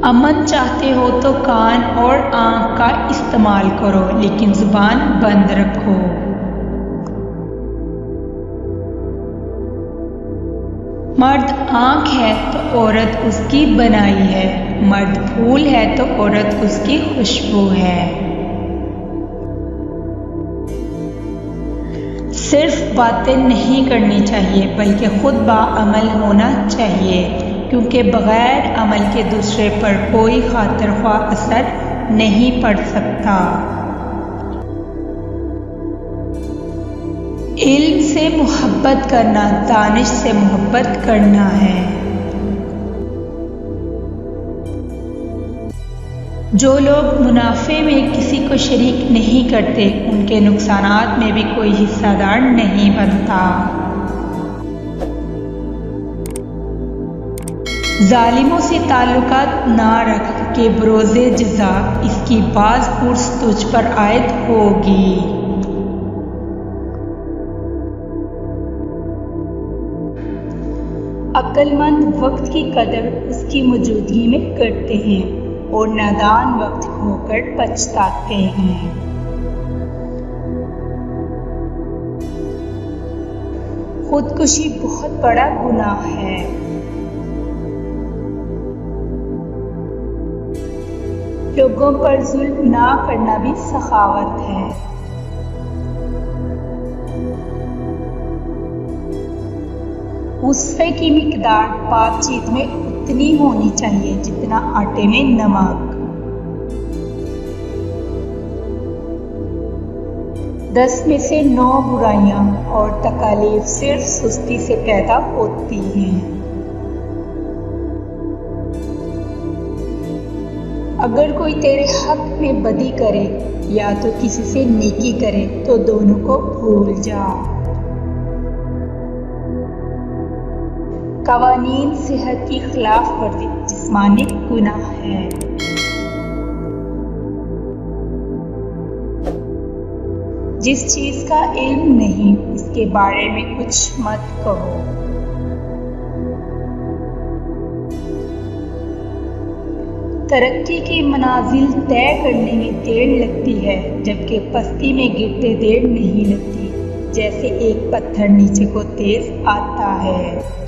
अमन चाहते हो तो कान और आँख का इस्तेमाल करो, लेकिन जुबान बंद रखो। मर्द आँख है तो औरत उसकी बनाई है, मर्द फूल है तो औरत उसकी खुशबू है। सिर्फ बातें नहीं करनी चाहिए, बल्कि खुद बाअमल होना चाहिए, क्योंकि बगैर अमल के दूसरे पर कोई खातिरख्वाह असर नहीं पड़ सकता। इल्म से मोहब्बत करना दानिश से मोहब्बत करना है। जो लोग मुनाफे में किसी को शरीक नहीं करते, उनके नुकसानात में भी कोई हिस्सेदार नहीं बनता। जालिमों से ताल्लुकात ना रख के बरोज़े जज़ा इसकी बाज़ पुर्स तुझ पर आयद होगी। अक्लमंद वक्त की कदर उसकी मौजूदगी में करते हैं और नादान वक्त होकर पछताते हैं। खुदकुशी बहुत बड़ा गुनाह है। लोगों पर जुल्म ना करना भी सखावत है। गुस्से की मिकदार बातचीत में उतनी होनी चाहिए जितना आटे में नमक। 10 में से 9 बुराइयां और तकालीफ सिर्फ सुस्ती से पैदा होती हैं। अगर कोई तेरे हक में बदी करे या तो किसी से नेकी करे तो दोनों को भूल जा। कवानीन सेहत की खिलाफ वर्जी जिस्मानी गुनाह है। जिस चीज का इल्म नहीं उसके बारे में कुछ मत कहो। तरक्की की मनाजिल तय करने में देर लगती है, जबकि पस्ती में गिरते देर नहीं लगती। जैसे एक पत्थर नीचे को तेज आता है।